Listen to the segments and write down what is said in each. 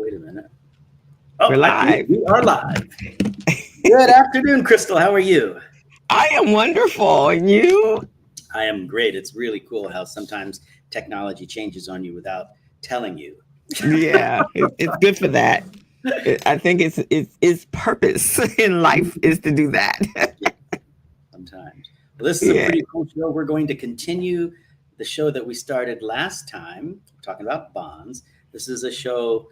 wait a minute. Oh, We're I think live. we are live. Good afternoon, Crystal. How are you? I am wonderful. And you? I am great. It's really cool how sometimes technology changes on you without telling you. Yeah, it's good for that. I think it's purpose in life is to do that. Yeah, sometimes. Well, this is a Yeah. pretty cool show. We're going to continue the show that we started last time, talking about bonds. This is a show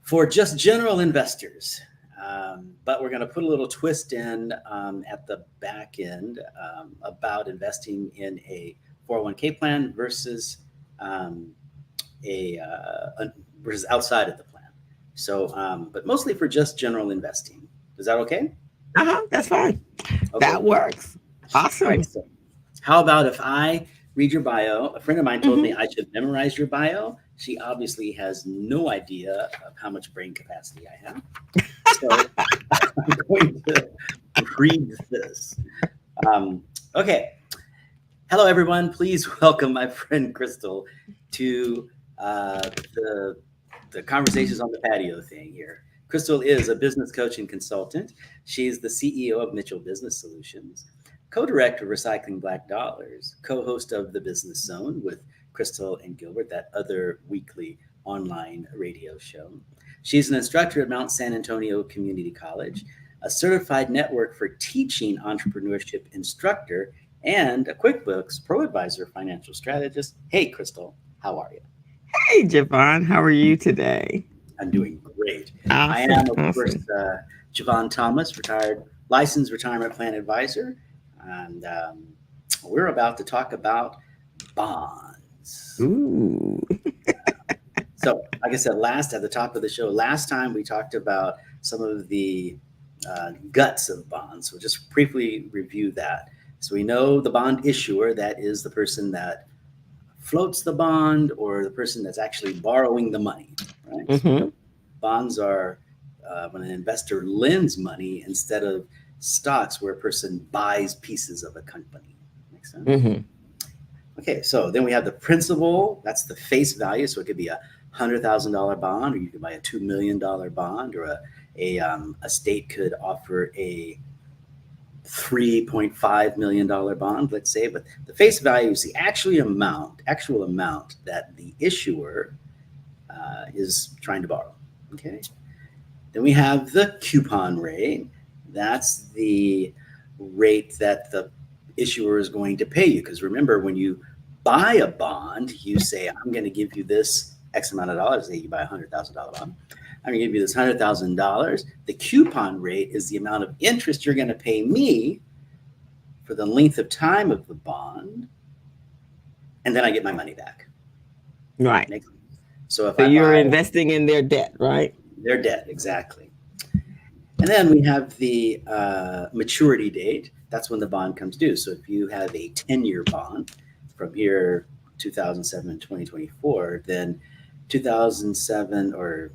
for just general investors. But we're going to put a little twist in at the back end about investing in a 401k plan um, a versus outside of the plan. So, but mostly for just general investing. Is that okay? That's fine. Okay. That works. All right. Awesome. So, how about if I read your bio? A friend of mine told Hmm. me I should memorize your bio. She obviously has no idea of how much brain capacity I have. So I'm going to read this. Um, okay. Hello, everyone. Please welcome my friend Crystal to uh, the, the conversations on the patio thing here. Crystal is a business coach and consultant. She's the CEO of Mitchell Business Solutions, co director of Recycling Black Dollars, co host of The Business Zone with Crystal and Gilbert, that other weekly online radio show. She's an instructor at Mount San Antonio Community College, a certified network for teaching entrepreneurship instructor, and a QuickBooks Pro Advisor financial strategist. Hey, Crystal, how are you? Hey, Javon, how are you today? I'm doing great. I Awesome. am, of course, Awesome. Jevon Thomas, retired licensed retirement plan advisor, and we're about to talk about bonds. Ooh. So, like I said, last at the top of the show, last time we talked about some of the guts of bonds. So, just briefly review that. So, we know the bond issuer, that is the person that floats the bond or the person that's actually borrowing the money, right? So, we know Hmm. bonds are when an investor lends money instead of stocks, where a person buys pieces of a company. Makes sense? Hmm. Okay, so then we have the principal. That's the face value. So it could be $100,000 bond, or you could buy a $2 million bond, or a state could offer a $3.5 million bond, let's say. But the face value is the actual amount that the issuer is trying to borrow. Okay. Then we have the coupon rate. That's the rate that the issuer is going to pay you. Because remember, when you buy a bond, you say, I'm going to give you this X amount of dollars. Say you buy a $100,000 bond. I'm going to give you this $100,000. The coupon rate is the amount of interest you're going to pay me for the length of time of the bond. And then I get my money back. Right. Next. So if So I you're buy investing in their debt, right? their debt, exactly. And then we have the maturity date. That's when the bond comes due. So if you have a 10-year bond from here, 2007 and 2024, then 2007 or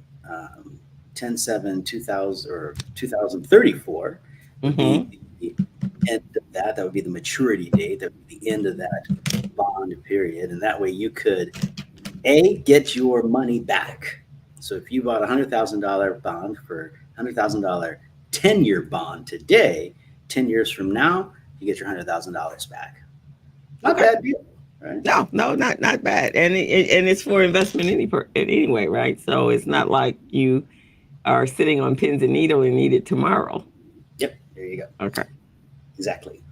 10/7 2000 or 2034 would be Hmm. the end of that. That would be the maturity date. That would be the end of that bond period. And that way you could get your money back. So if you bought a $100,000 bond for $100,000 10-year bond today, 10 years from now, you get your $100,000 back. Not a Okay. bad deal, right? No, not bad, and it's for investment anyway, right? So it's not like you are sitting on pins and needle and need it tomorrow. Yep, there you go. Okay. Exactly.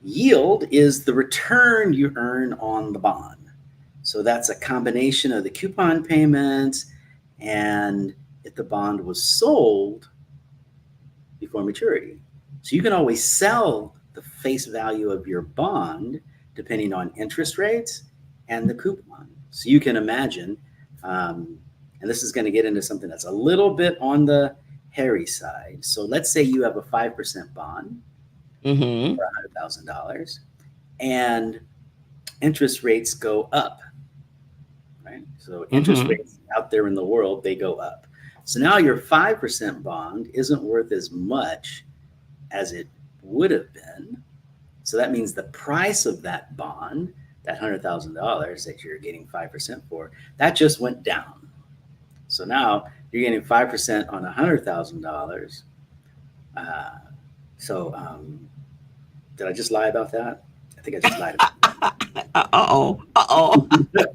Yield is the return you earn on the bond. So that's a combination of the coupon payments and if the bond was sold before maturity. So you can always sell the face value of your bond depending on interest rates and the coupon. So you can imagine, um, and this is going to get into something that's a little bit on the hairy side. So let's say you have a 5% bond Mm-hmm. for $100,000 and interest rates go up, right? So interest Mm-hmm. rates out there in the world, they go up. So now your 5% bond isn't worth as much as it would have been. So that means the price of that bond, that $100,000 that you're getting 5% for, that just went down. So now you're getting 5% on $100,000. Did I just lie about that? I think I just lied about Uh-oh. that.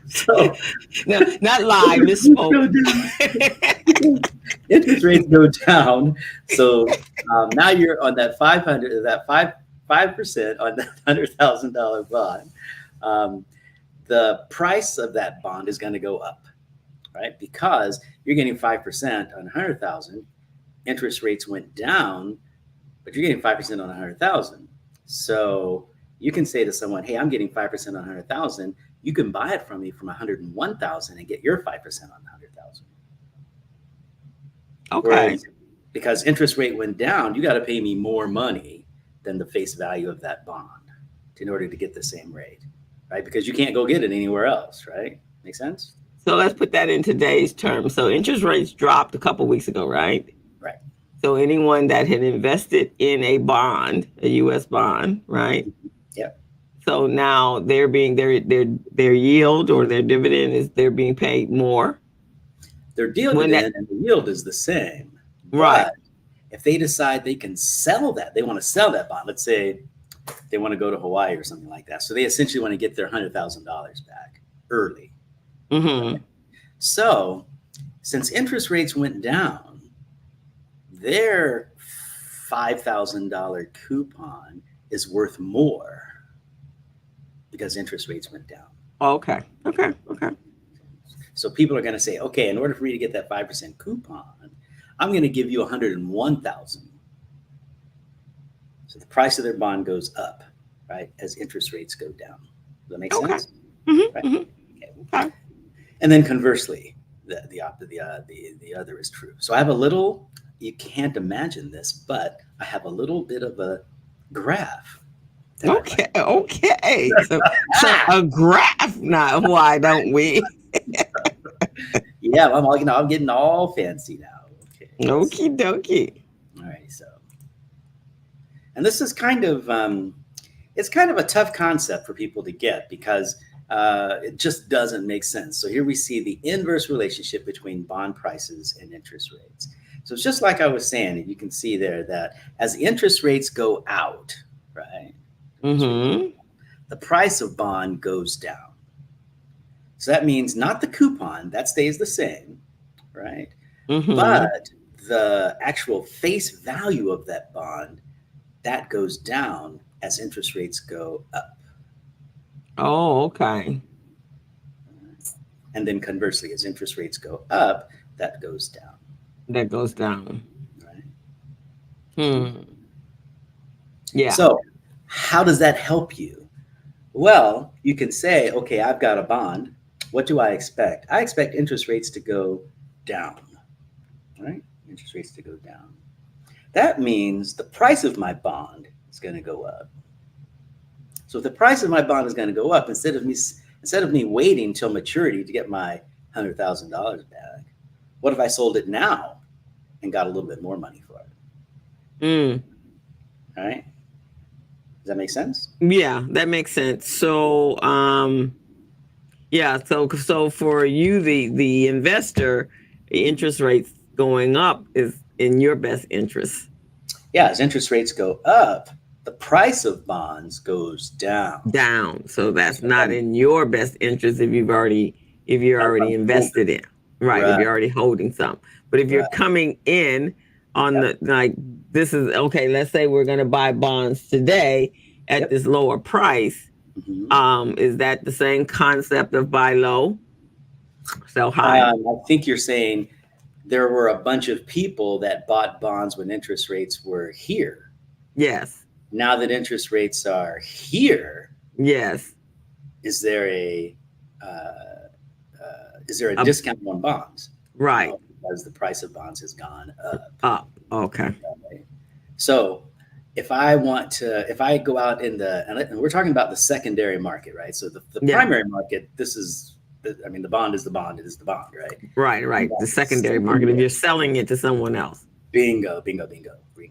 So No, not lie, misspoke. interest rates go down. So now you're on that 5% on that $100,000 bond. The price of that bond is going to go up, right? Because you're getting 5% on 100,000. Interest rates went down, but you're getting 5% on 100,000. So you can say to someone, "Hey, I'm getting 5% on 100,000. You can buy it from me from 101,000 and get your 5% on 100,000." Okay. Whereas, because interest rate went down, you got to pay me more money than the face value of that bond in order to get the same rate, right? Because you can't go get it anywhere else, right? Make sense? So let's put that in today's terms. So interest rates dropped a couple weeks ago, right? Right. So anyone that had invested in a bond, a U.S. bond, right? Yep. So now they're being their yield or their dividend is they're being paid more. Their dividend and the yield is the same. Right. But if they decide they can sell that, they want to sell that bond. Let's say they want to go to Hawaii or something like that. So they essentially want to get their $100,000 back early. Mm-hmm. So since interest rates went down, their $5,000 coupon is worth more because interest rates went down. Okay. So people are going to say, okay, in order for me to get that 5% coupon, I'm going to give you 101,000. So the price of their bond goes up, right, as interest rates go down. Does that make sense? Mm-hmm. Right? Mm-hmm. Okay. And then conversely, the other is true. So I have a little, you can't imagine this, but I have a little bit of a graph. Okay. So a graph now. Why don't we? Yeah, I'm getting all fancy now. Okay. Okie dokie. All right. So, and this is kind of, it's kind of a tough concept for people to get because it just doesn't make sense. So here we see the inverse relationship between bond prices and interest rates. So it's just like I was saying, you can see there that as interest rates go out, right? Mm-hmm. The price of bond goes down. So that means not the coupon, that stays the same, right? Mm-hmm. But the actual face value of that bond, that goes down as interest rates go up. Oh, okay. And then conversely, as interest rates go up, that goes down. That goes down. Right? Yeah. So how does that help you? Well, you can say, okay, I've got a bond. What do I expect? I expect interest rates to go down, right? Interest rates to go down. That means the price of my bond is going to go up. So if the price of my bond is going to go up, instead of me waiting till maturity to get my $100,000 back, what if I sold it now and got a little bit more money for it? All right. Does that make sense? Yeah, that makes sense. So, so for you, the investor, interest rates going up is in your best interest. Yeah, as interest rates go up, the price of bonds goes down. So that's not in your best interest if you're already invested in, right? If you're already holding some. But if you're coming in on this is okay, let's say we're going to buy bonds today at this lower price. Mm-hmm. Is that the same concept of buy low, sell high? I think you're saying there were a bunch of people that bought bonds when interest rates were here. Yes. Now that interest rates are here, yes. Is there a discount on bonds? Right. Because the price of bonds has gone up. Okay. So if I go out and we're talking about the secondary market, right? So the primary market, the bond is the bond. It is the bond, right? Right. The secondary market, if you're selling it to someone else. Bingo. Okay.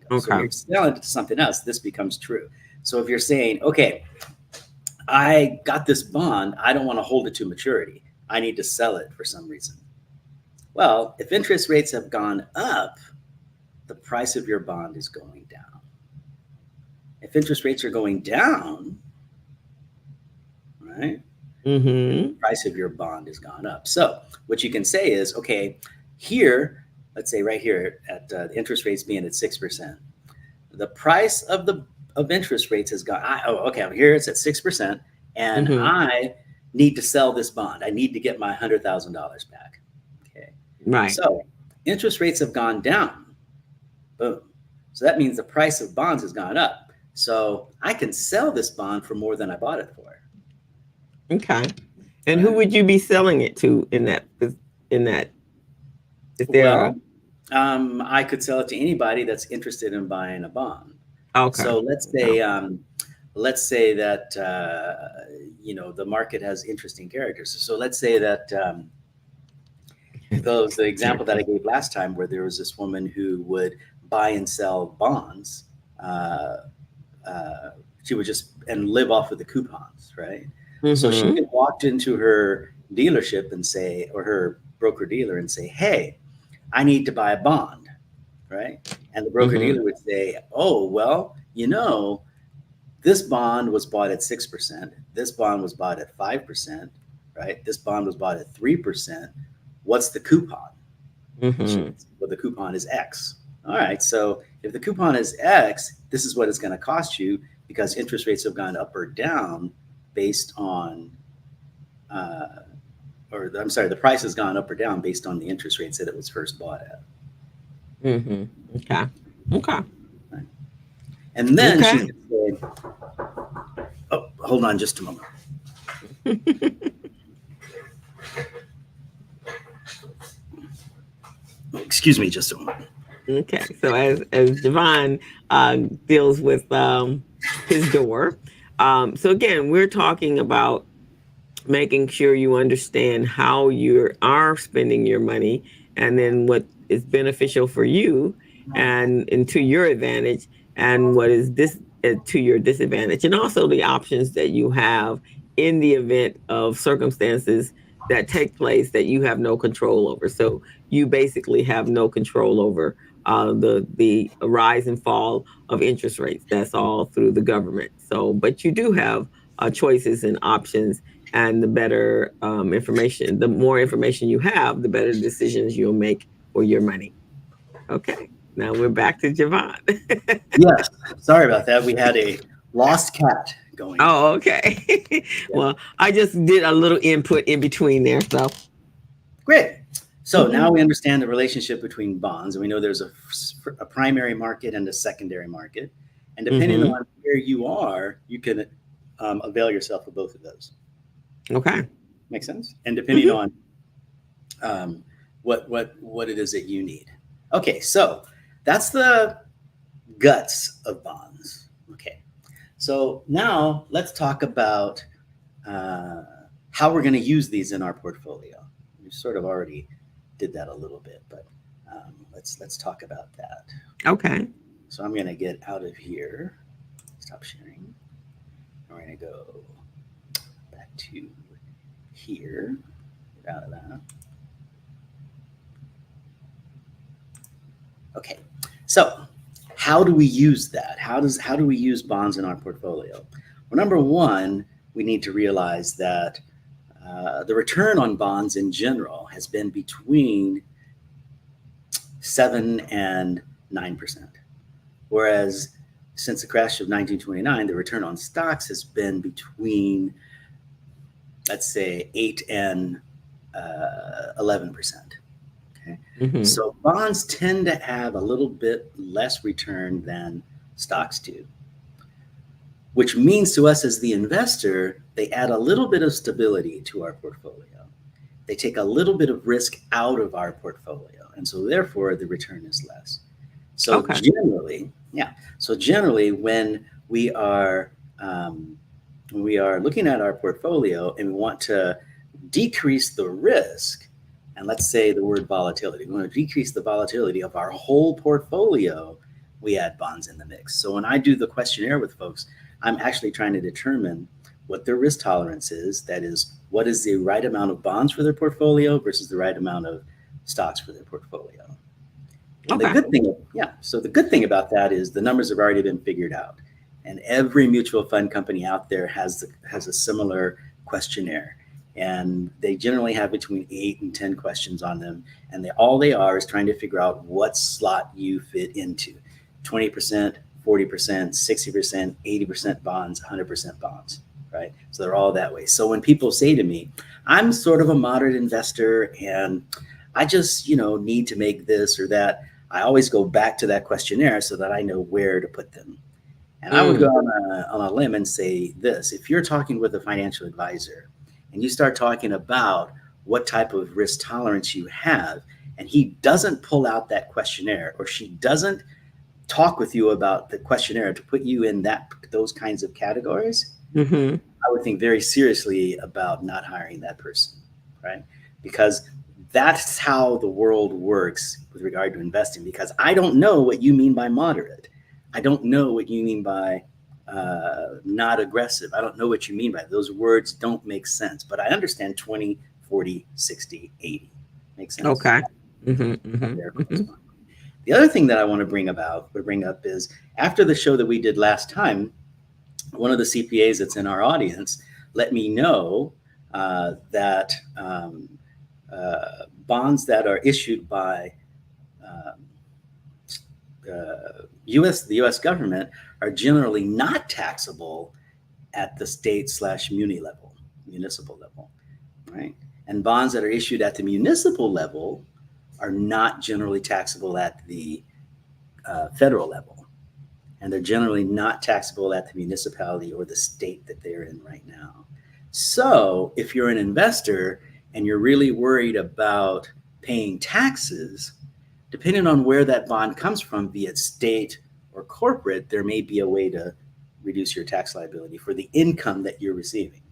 So if you're selling it to something else, this becomes true. So if you're saying, okay, I got this bond, I don't want to hold it to maturity. I need to sell it for some reason. Well, if interest rates have gone up, the price of your bond is going down. If interest rates are going down, right, Mm-hmm. the price of your bond has gone up. So what you can say is, okay, here, let's say right here at the interest rates being at 6%, the price of interest rates has gone. Okay, here it's at 6%, and Mm-hmm. I need to sell this bond. I need to get my $100,000 back. Okay, Right. so interest rates have gone down. Boom. So that means the price of bonds has gone up. So I can sell this bond for more than I bought it for. Okay. And who would you be selling it to in that? Is there I could sell it to anybody that's interested in buying a bond. okay. So let's say that the market has interesting characters. So let's say that the example that I gave last time, where there was this woman who would buy and sell bonds, she would just and live off of the coupons, right? So she could walk into her dealership and say, or her broker dealer and say, "Hey, I need to buy a bond," right? And the broker dealer would say, "Oh, well, this bond was bought at 6%. This bond was bought at 5%, right? This bond was bought at 3%. What's the coupon?" Well, the coupon is X. All right. So if the coupon is X, this is what it's going to cost you, because interest rates have gone up or down based on, the price has gone up or down based on the interest rates that it was first bought at. Okay. Okay. Right. And then she could say, "Oh, hold on just a moment." Excuse me just a moment. Okay. So as Jevon deals with his door, so again, we're talking about making sure you understand how you are spending your money, and then what is beneficial for you and to your advantage, and what is to your disadvantage, and also the options that you have in the event of circumstances that take place that you have no control over. So you basically have no control over the rise and fall of interest rates. That's all through the government. So, but you do have choices and options, and the better information, the more information you have, the better decisions you'll make for your money. Okay, now we're back to Jevon. Yes, sorry about that. We had a lost cat going. Oh, okay. Well, I just did a little input in between there. So great. So now we understand the relationship between bonds, and we know there's a primary market and a secondary market. And depending on where you are, you can avail yourself of both of those. Okay. Makes sense? And depending on what it is that you need. Okay, so that's the guts of bonds. Okay, so now let's talk about how we're going to use these in our portfolio. We sort of already did that a little bit, but let's talk about that. Okay. So I'm going to get out of here, stop sharing. We're going to go back to here, get out of that. Okay, so how do we use that? How do we use bonds in our portfolio? Well, number one, we need to realize that the return on bonds in general has been between 7 and 9%, whereas since the crash of 1929, the return on stocks has been between, let's say, 8 and 11%. Okay, so bonds tend to have a little bit less return than stocks do, which means to us as the investor, they add a little bit of stability to our portfolio. They take a little bit of risk out of our portfolio, and so therefore the return is less. So generally, when we are looking at our portfolio and we want to decrease the risk, and let's say the word volatility, we want to decrease the volatility of our whole portfolio, we add bonds in the mix. So when I do the questionnaire with folks, I'm actually trying to determine what their risk tolerance is. That is, what is the right amount of bonds for their portfolio versus the right amount of stocks for their portfolio. And Okay. the good thing, so the good thing about that is the numbers have already been figured out. And every mutual fund company out there has a similar questionnaire. And they generally have between 8 and 10 questions on them. And all they are is trying to figure out what slot you fit into. 20%, 40%, 60%, 80% bonds, 100% bonds, right? So they're all that way. So when people say to me, I'm sort of a moderate investor and I just, need to make this or that, I always go back to that questionnaire so that I know where to put them. And I would go on a limb and say this: if you're talking with a financial advisor and you start talking about what type of risk tolerance you have, and he doesn't pull out that questionnaire, or she doesn't talk with you about the questionnaire to put you in those kinds of categories, I would think very seriously about not hiring that person, right? Because that's how the world works with regard to investing, because I don't know what you mean by moderate. I don't know what you mean by not aggressive. I don't know what you mean by those words. Don't make sense, but I understand 20, 40, 60, 80 makes sense. Okay. The other thing that I want to bring up is after the show that we did last time, one of the CPAs that's in our audience let me know that bonds that are issued by the U.S. government are generally not taxable at the state/municipal level, right? And bonds that are issued at the municipal level are not generally taxable at the federal level, and they're generally not taxable at the municipality or the state that they're in right now. So if you're an investor and you're really worried about paying taxes, depending on where that bond comes from, be it state or corporate, there may be a way to reduce your tax liability for the income that you're receiving.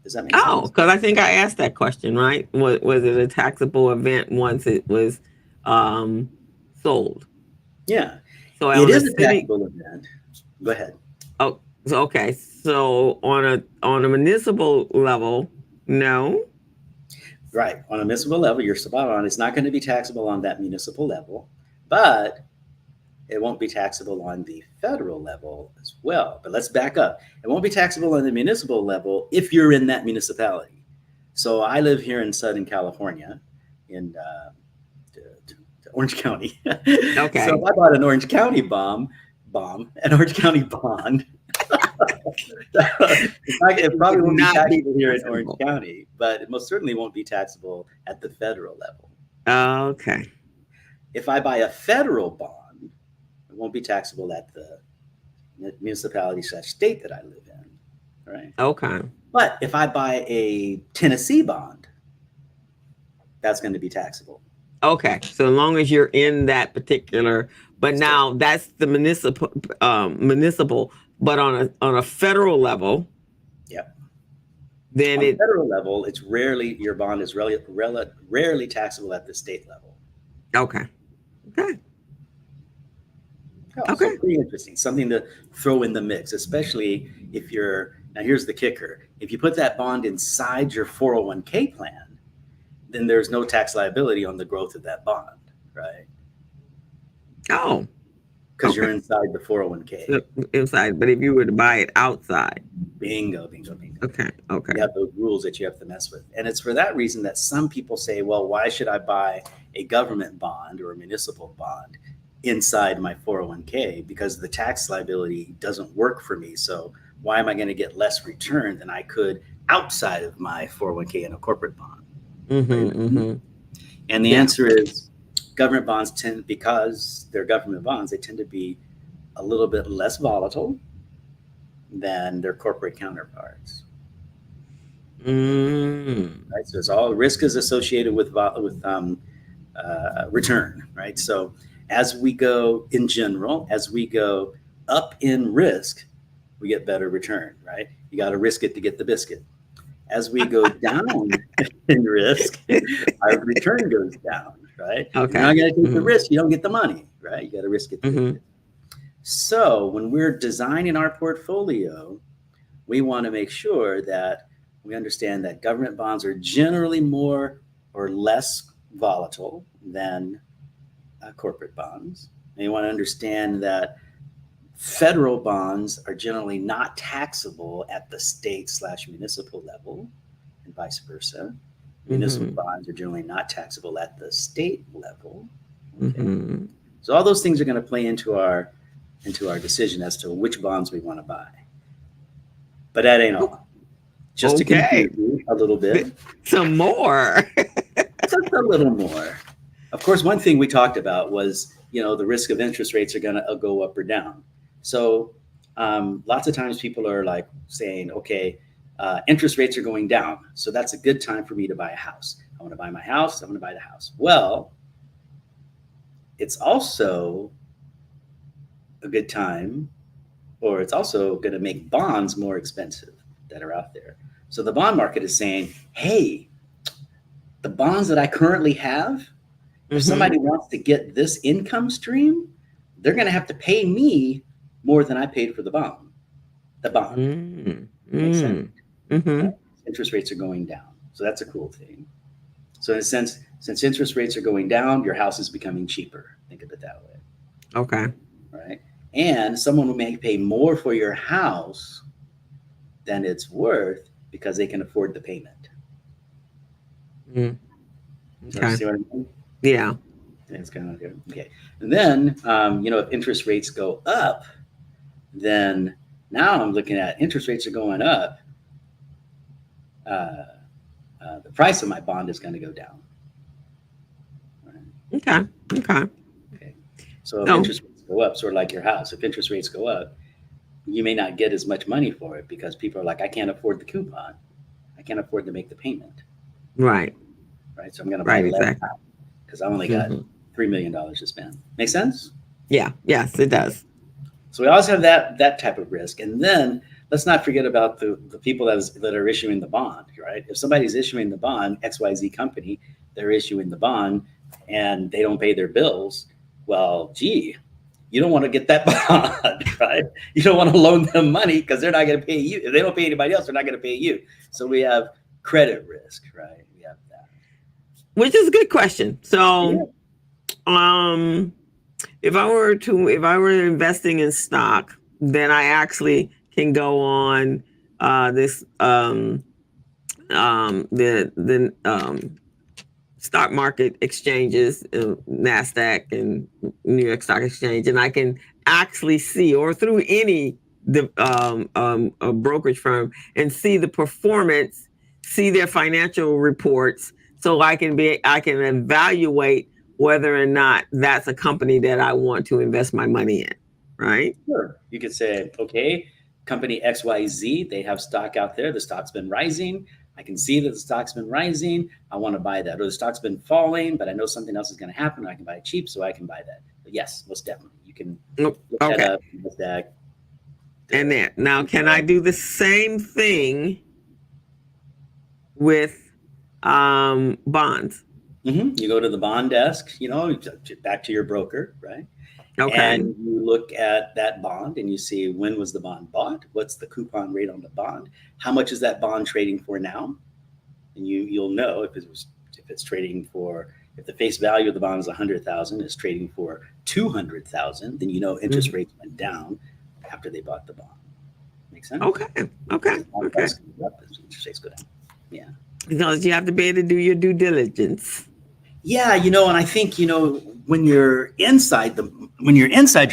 Does that make sense? Oh, because I think I asked that question, right? Was it a taxable event once it was sold? Yeah, So it is a taxable event. Go ahead. Oh, so okay. So on a municipal level, no. Right. On a municipal level, you're spot on. It's not going to be taxable on that municipal level, but it won't be taxable on the federal level as well. But let's back up. It won't be taxable on the municipal level if you're in that municipality. So I live here in Southern California in Orange County. Okay. So if I bought an Orange County an Orange County bond, it probably won't be taxable here in Orange County, but it most certainly won't be taxable at the federal level. Okay. If I buy a federal bond, it won't be taxable at the municipality/state that I live in, right? Okay. But if I buy a Tennessee bond, that's going to be taxable. Okay. So as long as you're in that particular, but now that's the municipal, but on a federal level. Yep. Then on the federal level, it's rarely, your bond is rarely taxable at the state level. Okay. Okay. Okay. So pretty interesting. Something to throw in the mix, especially if now here's the kicker. If you put that bond inside your 401k plan, then there's no tax liability on the growth of that bond, right? Oh. Because you're inside the 401k. Inside, but if you were to buy it outside. Bingo. Okay. You have those rules that you have to mess with. And it's for that reason that some people say, well, why should I buy a government bond or a municipal bond inside my 401k? Because the tax liability doesn't work for me. So why am I going to get less return than I could outside of my 401k in a corporate bond? And the answer is government bonds because they're government bonds, they tend to be a little bit less volatile than their corporate counterparts. Right, so it's all risk is associated with return, right? So as we go up in risk, we get better return, right? You got to risk it to get the biscuit. As we go down in risk, our return goes down, right? Okay. You're not going to take the risk, you don't get the money, right? You got to risk it. So when we're designing our portfolio, we want to make sure that we understand that government bonds are generally more or less volatile than corporate bonds. And you want to understand that federal bonds are generally not taxable at the state/municipal level, and vice versa. Municipal bonds are generally not taxable at the state level. Okay? So all those things are going to play into our decision as to which bonds we want to buy. But that ain't all. Just to confuse you a little bit. Some more. Just a little more. Of course, one thing we talked about was, the risk of interest rates are going to go up or down. So lots of times people are like saying, okay, interest rates are going down. So that's a good time for me to buy a house. I want to buy my house. I want to buy the house. Well, it's also a good time, or it's also going to make bonds more expensive that are out there. So the bond market is saying, hey, the bonds that I currently have, if somebody wants to get this income stream, they're going to have to pay me more than I paid for the bond. Makes sense? Interest rates are going down. So that's a cool thing. So in a sense, since interest rates are going down, your house is becoming cheaper. Think of it that way. Okay. Right. And someone will may pay more for your house than it's worth because they can afford the payment. Okay. So see what I mean? Yeah. It's kind of good. Okay. And then, if interest rates go up, then now I'm looking at interest rates are going up. The price of my bond is going to go down. Right? Okay. So if interest rates go up, sort of like your house, if interest rates go up, you may not get as much money for it because people are like, I can't afford the coupon. I can't afford to make the payment. Right. So I'm going to buy less because I only got $3 million to spend. Make sense? Yeah. Yes, it does. So we always have that type of risk. And then let's not forget about the people that are issuing the bond, right? If somebody's issuing the bond, XYZ company, they're issuing the bond and they don't pay their bills. Well, gee, you don't want to get that bond, right? You don't want to loan them money because they're not going to pay you. If they don't pay anybody else, they're not going to pay you. So we have credit risk, right? We have that. Which is a good question. So, if I were investing in stock, then I actually can go on this stock market exchanges, NASDAQ and New York Stock Exchange, and I can actually see, or through any a brokerage firm, and see the performance, see their financial reports, so I can evaluate whether or not that's a company that I want to invest my money in, right? Sure. You could say, okay, company XYZ, they have stock out there. The stock's been rising. I can see that the stock's been rising. I want to buy that. Or the stock's been falling, but I know something else is going to happen. I can buy it cheap, so I can buy that. But yes, most definitely. You can look that up with that. And then, now, can I do the same thing with bonds? You go to the bond desk, back to your broker, right? Okay. And you look at that bond and you see, when was the bond bought? What's the coupon rate on the bond? How much is that bond trading for now? And you'll know if it's trading for, if the face value of the bond is 100,000, it's trading for 200,000, then interest rates went down after they bought the bond. Make sense? Okay. Interest rates go down. Yeah. Because you have to be able to do your due diligence. Yeah, and I think, when you're inside your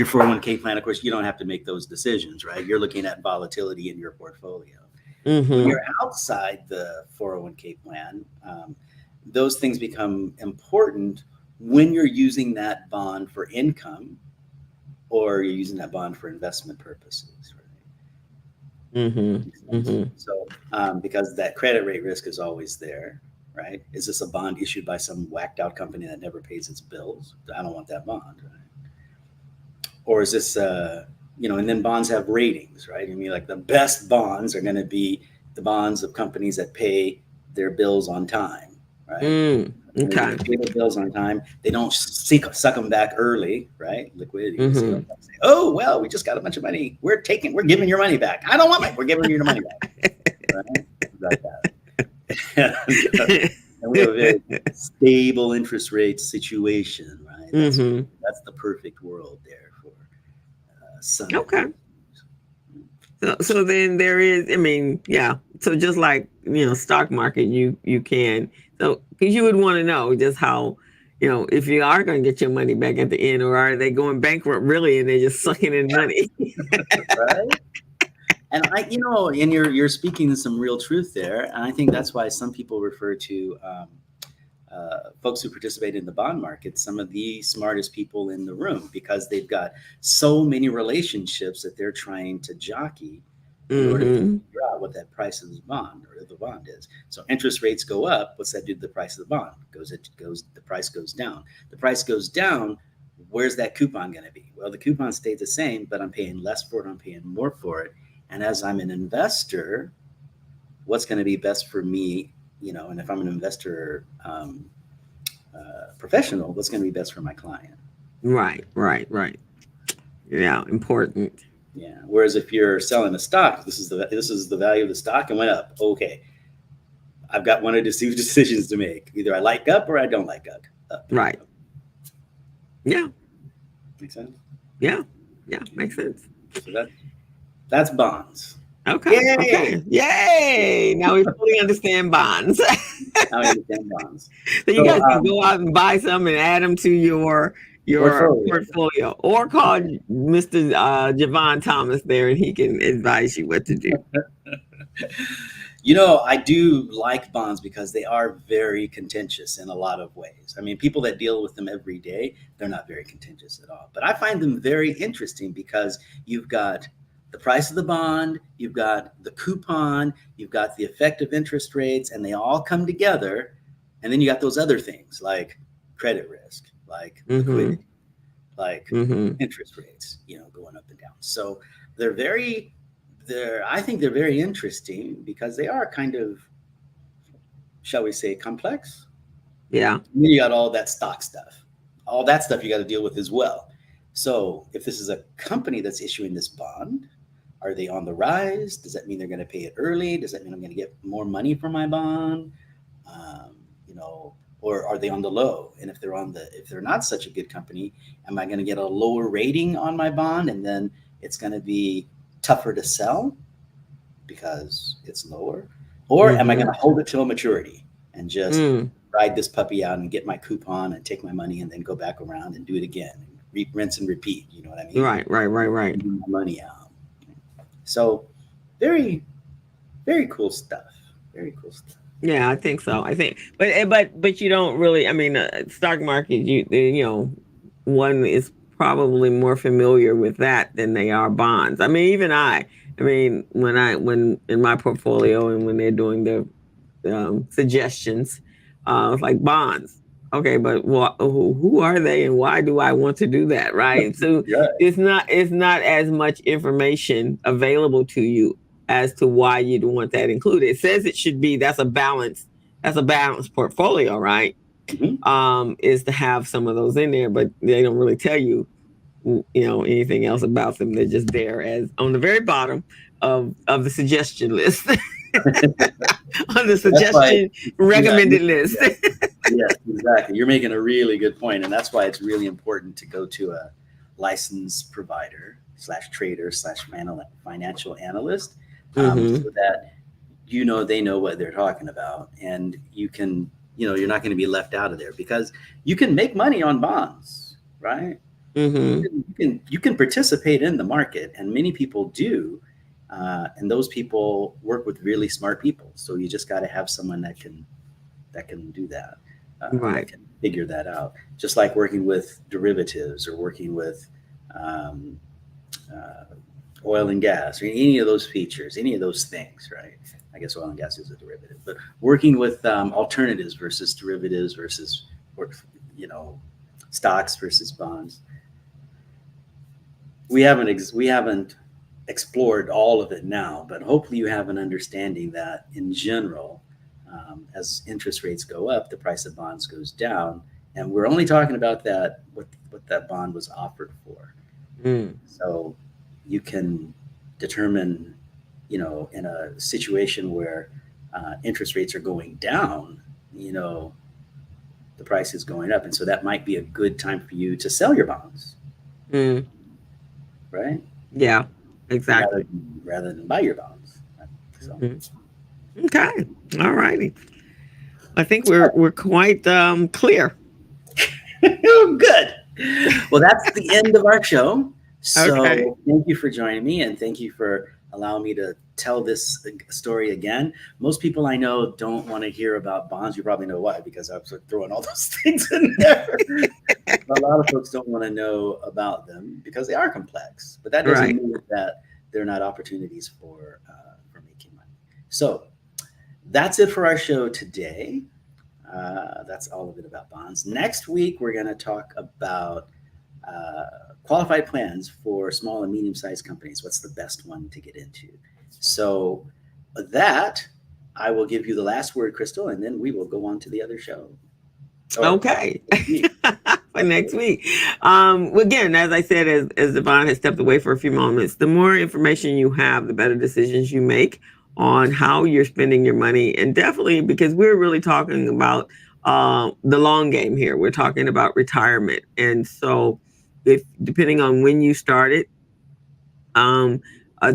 401k plan, of course, you don't have to make those decisions, right? You're looking at volatility in your portfolio. When you're outside the 401k plan, those things become important when you're using that bond for income or you're using that bond for investment purposes, right? So, because that credit rate risk is always there. Right? Is this a bond issued by some whacked out company that never pays its bills? I don't want that bond, right? Or is this, and then bonds have ratings, right? I mean, like the best bonds are going to be the bonds of companies that pay their bills on time, right? Okay. They pay their bills on time. They don't suck them back early, right? Liquidity. So they don't say, oh, well, we just got a bunch of money. We're giving your money back. I don't want we're giving you your money back. Right? Like that. And we have a very stable interest rate situation, right? That's the perfect world there for some. Okay. So then there is, I mean, yeah. So just like, stock market, you can. So because you would want to know just how, if you are going to get your money back at the end, or are they going bankrupt really and they're just sucking in money? Right. And and you're speaking to some real truth there. And I think that's why some people refer to folks who participate in the bond market some of the smartest people in the room, because they've got so many relationships that they're trying to jockey in order to figure out what that price of the bond is. So interest rates go up. What's that do to the price of the bond? The price goes down. The price goes down. Where's that coupon going to be? Well, the coupon stayed the same, but I'm paying less for it. I'm paying more for it. And as I'm an investor, what's going to be best for me? And if I'm an investor professional, what's going to be best for my client? Right. Yeah, important. Yeah. Whereas if you're selling a stock, this is the value of the stock and went up. Okay, I've got one of two decisions to make. Either I like up or I don't like up. Right. Yeah. Makes sense. Yeah. Makes sense. So that's bonds. Okay. Yay! Okay. Yay! Now we fully understand bonds. Now we understand bonds. So you guys can go out and buy some and add them to your portfolio, or call Mr. Jevon Thomas there, and he can advise you what to do. I do like bonds because they are very contentious in a lot of ways. I mean, people that deal with them every day, they're not very contentious at all. But I find them very interesting because you've got the price of the bond, you've got the coupon, you've got the effective interest rates, and they all come together. And then you got those other things like credit risk, like liquidity, like interest rates, going up and down. So I think they're very interesting because they are kind of, shall we say, complex. Yeah. And then you got all that stock stuff. All that stuff you got to deal with as well. So if this is a company that's issuing this bond, are they on the rise? Does that mean they're going to pay it early? Does that mean I'm going to get more money for my bond? Or are they on the low? And if they're not such a good company, am I going to get a lower rating on my bond? And then it's going to be tougher to sell because it's lower? Or am I going to hold it till maturity and just ride this puppy out and get my coupon and take my money and then go back around and do it again, rinse and repeat? You know what I mean? Right. Get my money out. So very, very cool stuff. Very cool stuff. Yeah, I think so. But you don't really. I mean, stock market. One is probably more familiar with that than they are bonds. I mean, even I mean, when in my portfolio and when they're doing the suggestions, it's like bonds. Okay, but who are they and why do I want to do that? Right. So it's not as much information available to you as to why you'd want that included. It says it should be that's a balanced portfolio, right? Is to have some of those in there, but they don't really tell you anything else about them. They're just there as on the very bottom of the suggestion list. On the suggestion recommended list. Yes, exactly. You're making a really good point, and that's why it's really important to go to a licensed provider /trader /financial analyst, so that they know what they're talking about, and you can you're not going to be left out of there because you can make money on bonds, right? You can participate in the market, and many people do. And those people work with really smart people. So you just got to have someone that can do that, that can figure that out. Just like working with derivatives or working with oil and gas or any of those features, any of those things, right? I guess oil and gas is a derivative, but working with alternatives versus derivatives versus, stocks versus bonds. We haven't explored all of it now, but hopefully you have an understanding that in general, as interest rates go up, the price of bonds goes down, and we're only talking about that what that bond was offered for. So you can determine, in a situation where interest rates are going down, you know, the price is going up. And so that might be a good time for you to sell your bonds, Mm, right? yeah, exactly. Rather than buy your bonds. So Mhm. Okay. All righty. I think we're quite clear. good. Well, that's the end of our show. Okay. So thank you for joining me, and thank you for allowing me to tell this story again. Most people I know don't want to hear about bonds. You probably know why, because I was throwing all those things in there. A lot of folks don't want to know about them because they are complex, but that doesn't Right. mean that they're not opportunities for making money. So that's it for our show today. That's all of it about bonds. Next week, we're going to talk about qualified plans for small and medium sized companies. What's the best one to get into? So, with that, I will give you the last word, Crystal, and then we will go on to the other show. Or Okay. me. For next week. Again, as I said, as Devon has stepped away for a few moments, the more information you have, the better decisions you make on how you're spending your money. And definitely because we're really talking about the long game here. We're talking about retirement. And so if depending on when you started, um,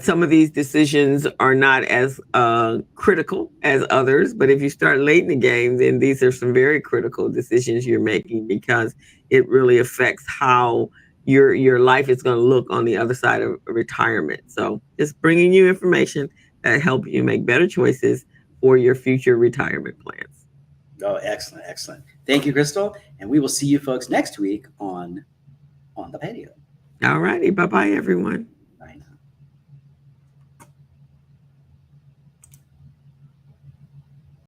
some of these decisions are not as critical as others, but if you start late in the game, then these are some very critical decisions you're making because it really affects how your life is going to look on the other side of retirement. So, just bringing you information that help you make better choices for your future retirement plans. Oh, excellent, excellent. Thank you, Crystal, and we will see you folks next week on the patio. All righty, bye bye, everyone.